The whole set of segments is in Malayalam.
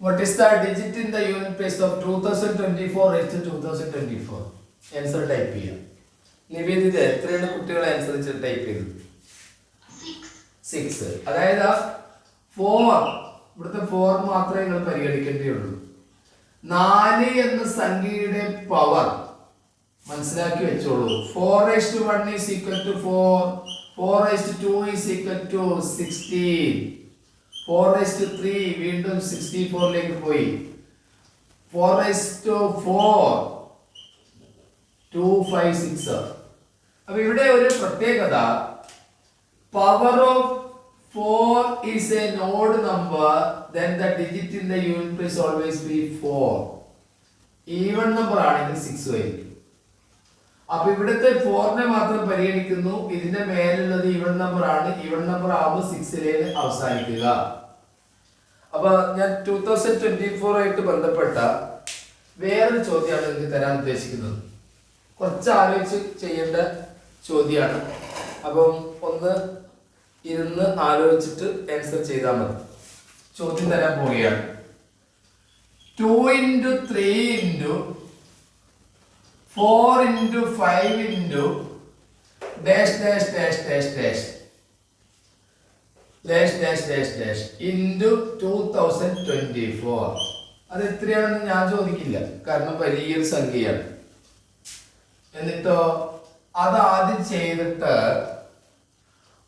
What is the digit in the unit place of 2024 raised to 2024? Answer type ചെയ്യാം. നിവേദിത എത്രയാണ് കുട്ടികൾ ആൻസർ ടൈപ്പ് ചെയ്തത്? 6. അതായത് 4 ഇവിടുത്തെ 4 മാത്രമേ നിങ്ങൾ പരിഗണിക്കേണ്ടിയുള്ളൂ. 4 എന്ന സംഖ്യയുടെ പവർ മനസ്സിലാക്കി വെച്ചോളൂ. 4:1 is equal to 4. 4:2 is equal to 16. 4:3 വീണ്ടും 64ലേക്ക് പോയി. 4:4 256. അപ്പൊ ഇവിടെ ഒരു പ്രത്യേകത, power of 4 is an odd number, then the digit in the unit place always be 4. Even number ആണെങ്കിൽ 6 ആയിരിക്കും. അപ്പൊ ഇവിടുത്തെ 4നെ മാത്രം പരിഗണിക്കുന്നു. ഇതിന്റെ മേലുള്ളത് ഈവൻ നമ്പർ ആണ്. ഈവൻ നമ്പർ ആവുമ്പോൾ 6ലേക്ക് അവസാനിക്കുക. അപ്പൊ ഞാൻ 2024 ആയിട്ട് ബന്ധപ്പെട്ട വേറൊരു ചോദ്യമാണ് നിങ്ങൾക്ക് തരാൻ ഉദ്ദേശിക്കുന്നത്. കുറച്ച് ആലോചിച്ച് ചെയ്യേണ്ട ചോദ്യമാണ്. അപ്പം ഒന്ന് ഇരുന്ന് ആലോചിച്ചിട്ട് ആൻസർ ചെയ്താൽ മതി. ചോദ്യം തരാൻ പോവുകയാണ്. 2 into 3 into 4 into 5 into dash dash dash dash dash dash dash dash dash into 2024. അത് എത്രയാണെന്ന് ഞാൻ ചോദിക്കില്ല, കാരണം വലിയൊരു സംഖ്യയാണ്. എന്നിട്ടോ അത് ആദ്യം ചെയ്തിട്ട്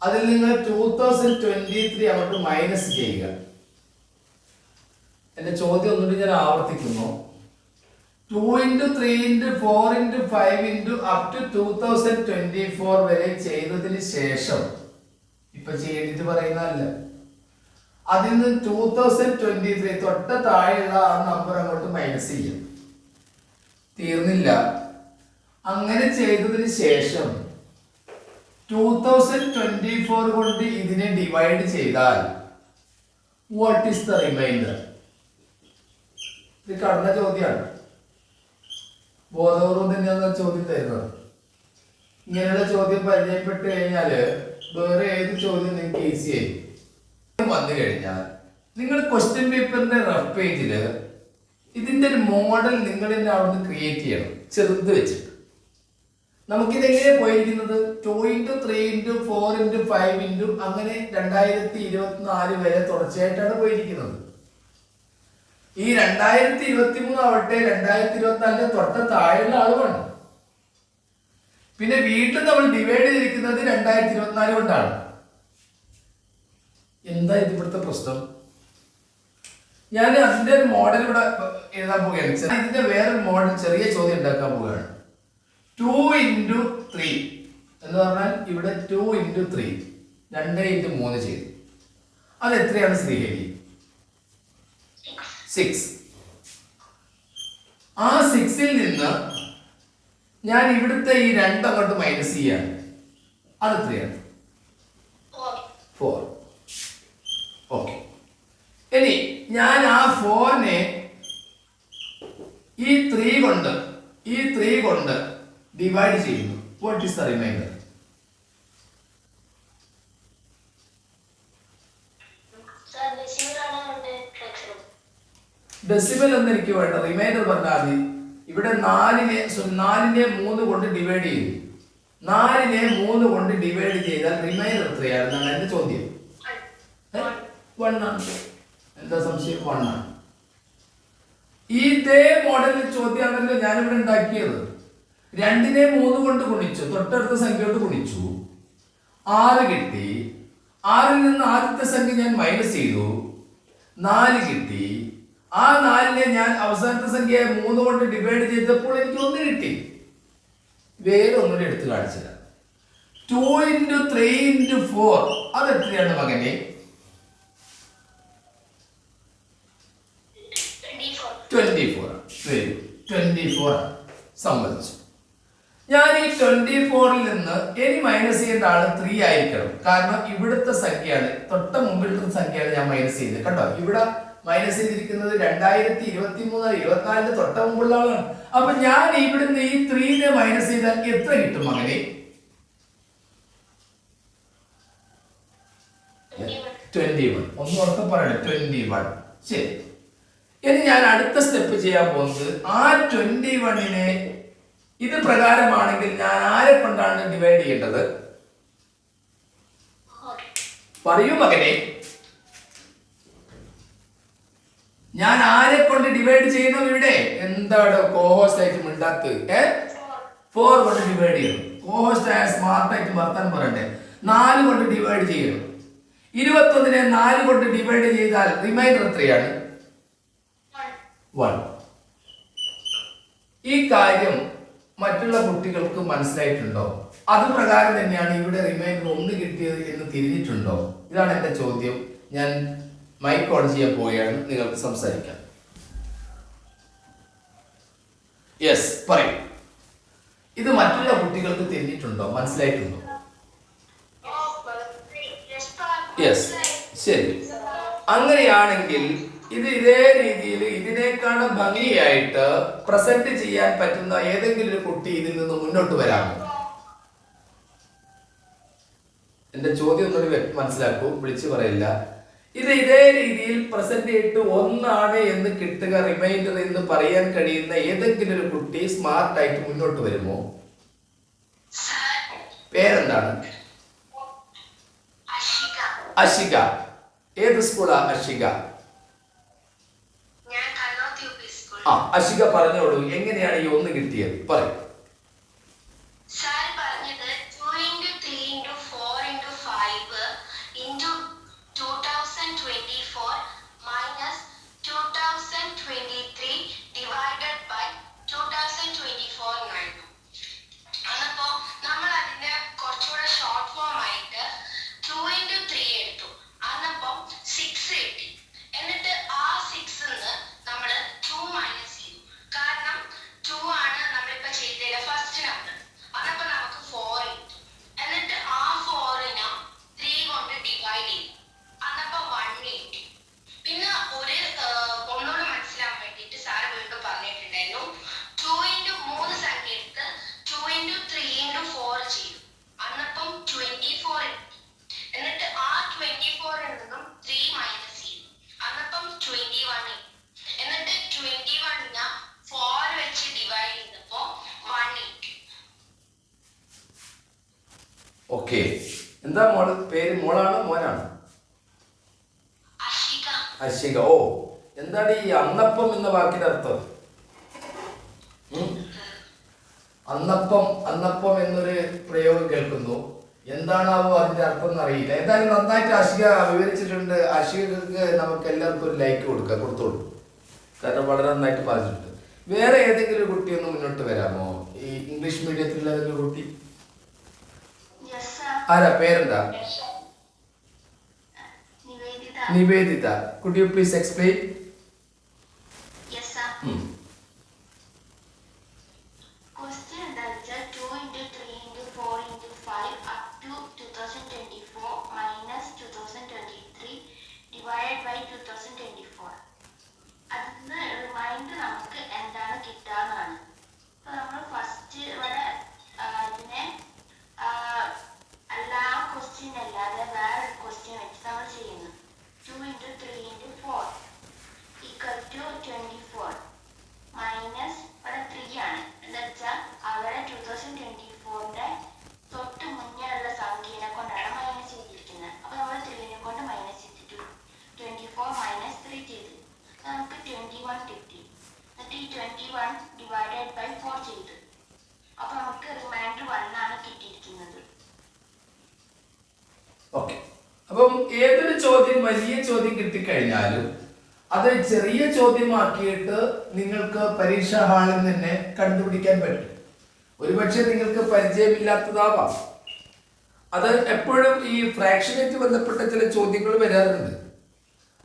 അതിൽ നിങ്ങൾ 2023 അങ്ങോട്ട് മൈനസ് ചെയ്യുക. എന്റെ ചോദ്യം ഒന്നുകൂടി ഞാൻ ആവർത്തിക്കുന്നു. 2 into 3 into 4 into 5 into up to 2024 വരെ ചെയ്തതിന് ശേഷം, ഇപ്പൊ ചെയ്തിട്ട് പറയുന്നതല്ല, അതിൽ നിന്ന് 2023 തൊട്ട് താഴെയുള്ള ആ നമ്പർ അങ്ങോട്ട് മൈനസ് ചെയ്യും. തീർന്നില്ല. അങ്ങനെ ചെയ്തതിന് ശേഷം 2024 കൊണ്ട് ഇതിനെ ഡിവൈഡ് ചെയ്താൽ വാട്ട് ഈസ് ദ റിമൈൻഡർ? ഇത് കടന്ന ചോദ്യമാണ്. ബോധപൂർവം തന്നെയാണ് ചോദ്യം തരുന്നത്. ഇങ്ങനെയുള്ള ചോദ്യം പരിചയപ്പെട്ട് കഴിഞ്ഞാല് വേറെ ഏത് ചോദ്യം നിങ്ങൾക്ക് ഈസി ആയിരിക്കും. വന്നു കഴിഞ്ഞാൽ നിങ്ങൾ ക്വസ്റ്റ്യൻ പേപ്പറിന്റെ റഫ് പേജില് ഇതിന്റെ ഒരു മോഡൽ നിങ്ങൾ തന്നെ അവിടുന്ന് ക്രിയേറ്റ് ചെയ്യണം, ചെറുത് വെച്ചിട്ട്. നമുക്കിതെങ്ങനെ പോയിരിക്കുന്നത്? 2 into 3 into 4 into 5 into അങ്ങനെ 2024 വരെ തുടർച്ചയായിട്ടാണ് പോയിരിക്കുന്നത്. ഈ 2023 ആവട്ടെ 2024 തൊട്ട താഴെയുള്ള അളവാണ്. പിന്നെ വീണ്ടും നമ്മൾ ഡിവൈഡ് ചെയ്തിരിക്കുന്നത് 2024 കൊണ്ടാണ്. എന്താ ഇവിടുത്തെ പ്രശ്നം? ഞാൻ അതിന്റെ ഒരു മോഡൽ ഇവിടെ എഴുതാൻ പോവുകയാണ്. ഇതിന്റെ വേറൊരു മോഡൽ, ചെറിയ ചോദ്യം ഉണ്ടാക്കാൻ പോവുകയാണ്. 2 into 3 എന്ന് പറഞ്ഞാൽ ഇവിടെ 2 into 3 2 into 3 ചെയ്തു. അത് എത്രയാണ് ശ്രീഹരി? 6. ആ 6ൽ നിന്ന് ഞാൻ ഇവിടുത്തെ ഈ 2 അങ്ങോട്ട് മൈനസ് ചെയ്യാണ്. അത് എത്രയാണ്? 4. ഓക്കെ. ഇനി ഞാൻ ആ 4നെ ഈ 3 കൊണ്ട് ഡിവൈഡ് ചെയ്യുന്നു. What is the reminder? Decimal എന്ന് എനിക്ക് വേണ്ട, റിമൈൻഡർ പറഞ്ഞാൽ മതി. ഇവിടെ 4നെ 3 കൊണ്ട് ഡിവൈഡ് ചെയ്തു. 4നെ 3 കൊണ്ട് ഡിവൈഡ് ചെയ്താൽ റിമൈൻഡർ എത്രയാണെന്നാണ് എന്റെ ചോദ്യം. 1 ആണ്. എന്താ സംശയം? 1 ആണ്. ഇതേ മോഡലിൽ ചോദ്യമാണല്ലോ ഞാനിവിടെ ഉണ്ടാക്കിയത്. 2നെ 3 കൊണ്ട് ഗുണിച്ചു, തൊട്ടടുത്ത സംഖ്യയോട് ഗുണിച്ചു, 6 കിട്ടി. 6ൽ നിന്ന് ആദ്യത്തെ സംഖ്യ ഞാൻ മൈനസ് ചെയ്തു, 4 കിട്ടി. ആ 4നെ ഞാൻ അവസാനത്തെ സംഖ്യ 3 കൊണ്ട് ഡിവൈഡ് ചെയ്തപ്പോൾ എനിക്ക് 1 കിട്ടി. വേറെ ഒന്നുകൂടി എടുത്ത് കാണിച്ചില്ല. 2 into 3 into 4 അത് എത്രയാണ് മകനെ? 24. 24 സമ്മതിച്ചു. ഞാൻ ഈ 24ൽ നിന്ന് ഇനി മൈനസ് ചെയ്യേണ്ട ആള് 3 ആയിരിക്കണം. കാരണം ഇവിടുത്തെ സംഖ്യയാണ്, തൊട്ട മുമ്പിലത്തെ സംഖ്യയാണ് ഞാൻ മൈനസ് ചെയ്തത്. കണ്ടോ, ഇവിടെ മൈനസ് ചെയ്തിരിക്കുന്നത് 2023-24 തൊട്ട മുമ്പുള്ള ആളാണ്. അപ്പൊ ഞാൻ ഇവിടുന്ന് ഈ 3നെ മൈനസ് ചെയ്താൽ എത്ര കിട്ടും മകനെ? 21. ഒന്ന് ഉറക്കെ പറയണേ, 21. ശരി. ഇനി ഞാൻ അടുത്ത സ്റ്റെപ്പ് ചെയ്യാൻ പോകുന്നത് ആ 21നെ ഇത് പ്രകാരമാണെങ്കിൽ ഞാൻ ആരെ കൊണ്ടാണ് ഡിവൈഡ് ചെയ്യേണ്ടത്? പറയൂ മകനെ, ഞാൻ ആരെ കൊണ്ട് ഡിവൈഡ് ചെയ്യണം? ഇവിടെ എന്താണ് കോഹോസ്റ്റ് ആയിട്ട് മിണ്ടാത്ത്? 4 കൊണ്ട് ഡിവൈഡ് ചെയ്യണം. കോഹോസ്റ്റ് ആയ സ്മാർട്ട് ആയിട്ട് വർത്താനം പറയണ്ടേ? 4 കൊണ്ട് ഡിവൈഡ് ചെയ്യണം. 21നെ 4 കൊണ്ട് ഡിവൈഡ് ചെയ്താൽ റിമൈൻഡർ എത്രയാണ്? 1. ഈ കാര്യം മറ്റുള്ള കുട്ടികൾക്ക് മനസ്സിലായിട്ടുണ്ടോ? അത് പ്രകാരം തന്നെയാണ് ഇവിടെ റിമൈൻഡർ 1 കിട്ടിയത് എന്ന് തിരിഞ്ഞിട്ടുണ്ടോ? ഇതാണ് എന്റെ ചോദ്യം. ഞാൻ മൈക്ക് ഓൺ ചെയ്യാൻ പോവുകയാണ്, നിങ്ങൾക്ക് സംസാരിക്കാം. യെസ്, പറയൂ. ഇത് മറ്റുള്ള കുട്ടികൾക്ക് തിരിഞ്ഞിട്ടുണ്ടോ, മനസ്സിലായിട്ടുണ്ടോ? യെസ്, ശരി. അങ്ങനെയാണെങ്കിൽ ഇത് ഇതേ രീതിയിൽ ഇതിനേക്കാളും ഭംഗിയായിട്ട് പ്രസന്റ് ചെയ്യാൻ പറ്റുന്ന ഏതെങ്കിലും ഒരു കുട്ടി ഇതിൽ നിന്ന് മുന്നോട്ട് വരാമോ? എന്റെ ചോദ്യം ഒന്നുകൂടി മനസ്സിലാക്കൂ, വിളിച്ചു പറയില്ല. ഇത് ഇതേ രീതിയിൽ പ്രസന്റ് ചെയ്തിട്ട് 1 എന്ന് കിട്ടുക റിമൈൻഡർ എന്ന് പറയാൻ കഴിയുന്ന ഏതെങ്കിലും ഒരു കുട്ടി സ്മാർട്ട് ആയിട്ട് മുന്നോട്ട് വരുമോ? പേരെന്താണ്? അഷിക. ഏത് സ്കൂളാ അഷിക? അഷിക പറഞ്ഞോളൂ, എങ്ങനെയാണ് ഈ 1 കിട്ടിയത്? പറയും. ഓക്കെ, എന്താ മോള് പേര്? മോളാണോ മോനാണോ? അഷിക. ഓ, എന്താണ് ഈ അന്നപ്പം എന്ന വാക്കിന്റെ അർത്ഥം? അന്നപ്പം എന്നൊരു പ്രയോഗം കേൾക്കുന്നു. എന്താണാവോ അതിന്റെ അർത്ഥം എന്നറിയില്ല. എന്തായാലും നന്നായിട്ട് അഷിക വിവരിച്ചിട്ടുണ്ട്. അഷികക്ക് നമുക്ക് എല്ലാവർക്കും ഒരു ലൈക്ക് കൊടുത്തോളൂ, കാരണം വളരെ നന്നായിട്ട് പറഞ്ഞിട്ടുണ്ട്. വേറെ ഏതെങ്കിലും ഒരു കുട്ടി ഒന്ന് മുന്നോട്ട് വരാമോ? ഈ ഇംഗ്ലീഷ് മീഡിയത്തിലുള്ള ഏതെങ്കിലും കുട്ടി? ആരാ? പേരെന്താ? Nivedita. Could you please explain? Yes, sir. Question എന്താണെന്ന് 2 into 3 into 4 into 5 up to 2024 minus 2023 divided by 2024. അതിന് റിമൈൻഡർ നമുക്ക് എന്താണ് കിട്ടാന്നാണ്. അപ്പൊ നമ്മൾ ഫസ്റ്റ് ഇവിടെ ഇതിനെ എല്ലാ ക്വസ്റ്റ്യൻ അല്ലാതെ വേറൊരു ക്വസ്റ്റ്യൻ വെച്ച് നമ്മൾ ചെയ്യുന്നു. 2 into 3 into 4 equal to 24 minus ഇവിടെ 3 ആണ്. എന്താ വെച്ചാൽ അവിടെ 2024ന്റെ തൊട്ട് മുന്നേ ഉള്ള സംഖ്യനെ കൊണ്ടാണ് മൈനസ് ചെയ്തിരിക്കുന്നത്. അപ്പൊ നമ്മൾ 3നെ കൊണ്ട് മൈനസ് ചെയ്തിട്ടു. 24 മൈനസ് 3 ചെയ്തു, നമുക്ക് 21 കിട്ടി. എന്നിട്ട് ഈ 21 ഡിവൈഡഡ് ബൈ 4 ചെയ്തു. അപ്പൊ നമുക്ക് റിമൈൻഡർ 1 ആണ് കിട്ടിയിരിക്കുന്നത്. ഓക്കെ, അപ്പം ഏതൊരു ചോദ്യം വലിയ ചോദ്യം കിട്ടിക്കഴിഞ്ഞാലും അത് ചെറിയ ചോദ്യമാക്കിയിട്ട് നിങ്ങൾക്ക് പരീക്ഷാ ഹാളിൽ തന്നെ കണ്ടുപിടിക്കാൻ പറ്റും. ഒരുപക്ഷെ നിങ്ങൾക്ക് പരിചയമില്ലാത്തതാവാം. അത് എപ്പോഴും ഈ ഫ്രാക്ഷനായിട്ട് ബന്ധപ്പെട്ട ചില ചോദ്യങ്ങൾ വരാറുണ്ട്.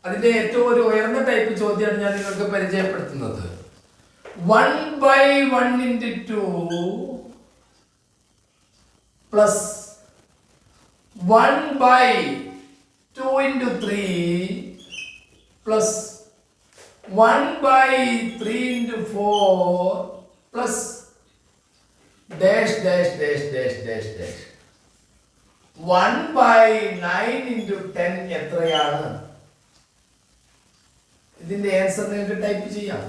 അതിന്റെ ഏറ്റവും ഒരു ഉയർന്ന ടൈപ്പ് ചോദ്യമാണ് ഞാൻ നിങ്ങൾക്ക് പരിചയപ്പെടുത്തുന്നത്. 1/1 into 2 plus 1/2 into 3 plus 1/3 into 4 plus dash dash dash dash dash dash 1/9 into 10 എത്രയാണ്? ഇതിന്റെ ആൻസർ നിങ്ങൾക്ക് ടൈപ്പ് ചെയ്യാം.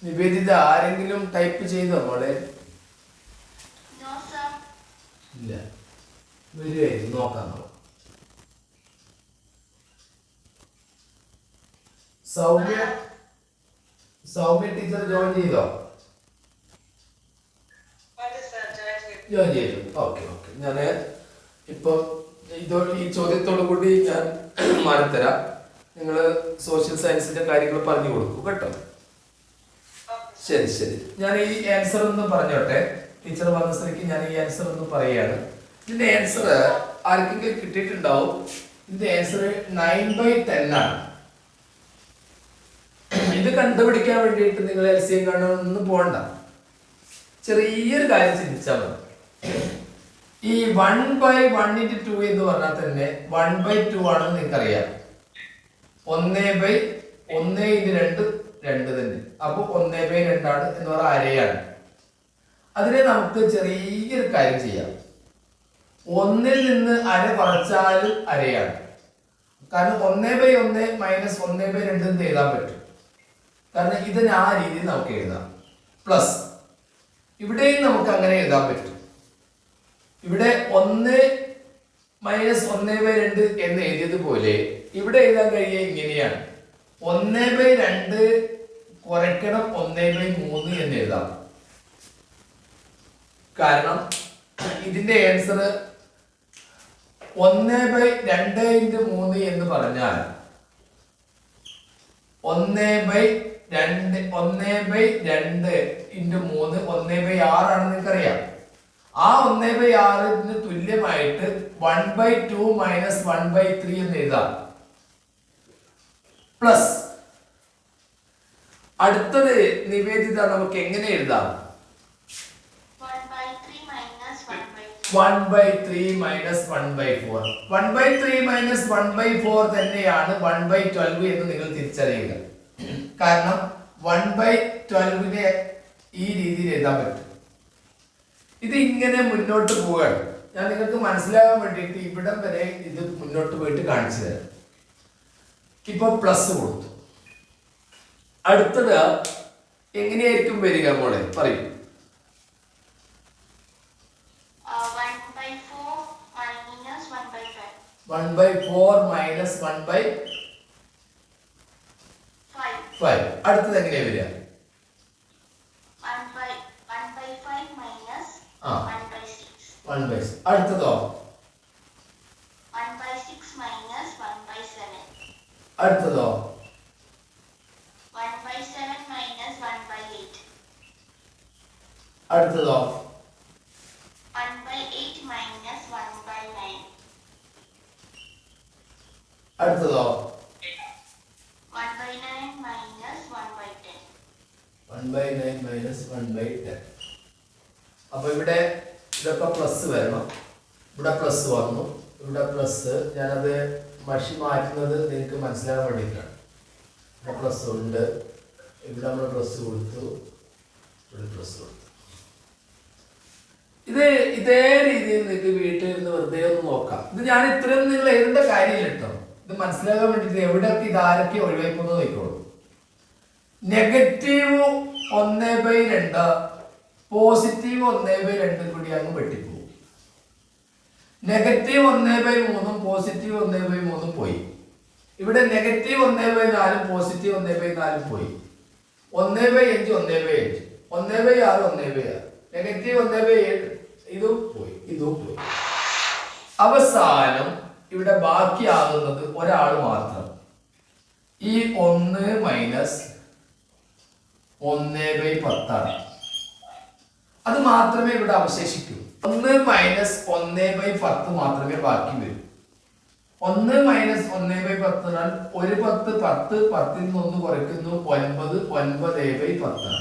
നിവേദിത ആരെങ്കിലും ടൈപ്പ് ചെയ്തോ മോളെ? ഇല്ല, വരുമായിരുന്നു, നോക്കാം. സൗമ്യ ടീച്ചർ ജോയിൻ ചെയ്തോ? ജോയിൻ ചെയ്തു. Okay okay. ഞാൻ ഇപ്പൊ ഈ ചോദ്യത്തോടു കൂടി ഞാൻ മാറിത്തരാം. നിങ്ങൾ സോഷ്യൽ സയൻസിന്റെ കാര്യങ്ങൾ പറഞ്ഞു കൊടുക്കൂ കേട്ടോ. ശരി ശരി. ഞാൻ ഈ ആൻസർ ഒന്ന് പറഞ്ഞോട്ടെ. ടീച്ചർ പറഞ്ഞ സ്ഥിതിക്ക് ഞാൻ ഈ ആൻസർ ഒന്ന് പറയുകയാണ്. ഇതിന്റെ ആൻസർ ആർക്കെങ്കിലും കിട്ടിയിട്ടുണ്ടാവും. ഇതിന്റെ ആൻസർ 9/10 ആണ്. ഇത് കണ്ടുപിടിക്കാൻ വേണ്ടിയിട്ട് നിങ്ങൾ LCM കാണാനൊന്നും പോകണ്ട. ചെറിയൊരു കാര്യം ചിന്തിച്ചാൽ മതി. ഈ 1/1 × 2 എന്ന് പറഞ്ഞാൽ തന്നെ 1/2 ആണെന്ന് നിങ്ങൾക്കറിയാം. 1/1 × 2 2 തന്നെ. അപ്പൊ 1/2 ആണ് എന്ന് പറഞ്ഞാൽ അരയാണ്. അതിനെ നമുക്ക് ചെറിയൊരു കാര്യം ചെയ്യാം. 1-ൽ നിന്ന് അര കുറച്ചാലും അരയാണ്. കാരണം 1/1 - 1/2 എന്ന് എഴുതാൻ പറ്റും. കാരണം ഇതിന് ആ രീതിയിൽ നമുക്ക് എഴുതാം. പ്ലസ് ഇവിടെയും നമുക്ക് അങ്ങനെ എഴുതാൻ പറ്റും. ഇവിടെ 1 - 1/2 എന്ന് എഴുതിയതുപോലെ ഇവിടെ എഴുതാൻ കഴിയുക ഇങ്ങനെയാണ്. 1/2 കുറയ്ക്കണം 1/3 എന്ന് എഴുതാം. കാരണം ഇതിന്റെ ആൻസർ 1/2 × 3 എന്ന് പറഞ്ഞാൽ 1/2 × 3 1/6 ആണെന്ന് നിങ്ങൾക്കറിയാം. ആ 1/6 തുല്യമായിട്ട് 1/2 - 1/3 എന്ന് എഴുതാം. പ്ലസ് അടുത്തത് നിവേദിത നമുക്ക് എങ്ങനെ എഴുതാം? 1/3 - 1/4. 1/3 - 1/4. 1/3 - 1/4 തന്നെയാണ് 1/12 എന്ന് നിങ്ങൾ തിരിച്ചറിയുക. കാരണം 1/12 ഈ രീതിയിൽ എഴുതാൻ പറ്റും. ഇത് ഇങ്ങനെ മുന്നോട്ട് പോവുകയാണ്. ഞാൻ നിങ്ങൾക്ക് മനസ്സിലാകാൻ വേണ്ടിയിട്ട് ഇവിടം വരെ ഇത് മുന്നോട്ട് പോയിട്ട് കാണിച്ചു തരാം. ഇപ്പൊ പ്ലസ് കൊടുത്തു. അടുത്തത് എങ്ങനെയായിരിക്കും വരിക മോളെ പറയൂ? 1/4 - 1/5. അടുത്തത് എങ്ങനെയാ വരിക? 1/6. അടുത്തതോ? 1/6 - 1/7. അടുത്തതോ? 1/7 - 1/8. അടുത്തതോ? 1/8 - 1/9. അടുത്തതോ? 1/9 - 1/10. 1/9 - 1/10. അപ്പൊ ഇവിടെ ഇതൊക്കെ പ്ലസ് വരണം. ഇവിടെ പ്ലസ് വന്നു, ഇവിടെ പ്ലസ്. ഞാനത് മഷി മാറ്റുന്നത് നിങ്ങൾക്ക് മനസ്സിലാകാൻ വേണ്ടിയിട്ടാണ്. ഇവിടെ പ്ലസ് ഉണ്ട്, ഇവിടെ നമ്മൾ പ്ലസ് കൊടുത്തു, ഇവിടെ പ്ലസ് കൊടുത്തു. ഇത് ഇതേ രീതിയിൽ നിങ്ങൾക്ക് വീട്ടിൽ നിന്ന് വെറുതെ ഒന്ന് നോക്കാം. ഇത് ഞാൻ ഇത്രയും നിങ്ങൾ എഴുതേണ്ട കാര്യമില്ല കേട്ടോ. ഇത് മനസ്സിലാകാൻ വേണ്ടിയിട്ട് എവിടെയൊക്കെ ഇതാരൊക്കെ ഒഴിവാക്കുന്നത് നോക്കിക്കോളൂ. നെഗറ്റീവ് 1/2 പോസിറ്റീവ് 1/2 കൂടി അങ്ങ് വെട്ടിപ്പോകും. നെഗറ്റീവ് 1/3 പോസിറ്റീവ് 1/3 പോയി. ഇവിടെ നെഗറ്റീവ് 1/4 പോസിറ്റീവ് 1/4 പോയി. 1/5 1/5 1/6 1/6 നെഗറ്റീവ് 1/7 ഇതും പോയി, ഇതും പോയി. അവസാനം ഇവിടെ ബാക്കിയാകുന്നത് ഒരാൾ മാത്രം. ഈ 1 - 1/10 ആണ്. അത് മാത്രമേ ഇവിടെ അവശേഷിക്കൂ. 1 - 1/10 മാത്രമേ ബാക്കി വരൂ. 1 - 1/10 എന്നാൽ ഒരു 10 10 10 ൽ നിന്ന് 1 കുറയ്ക്കുന്നു 9 9/10 ആണ്.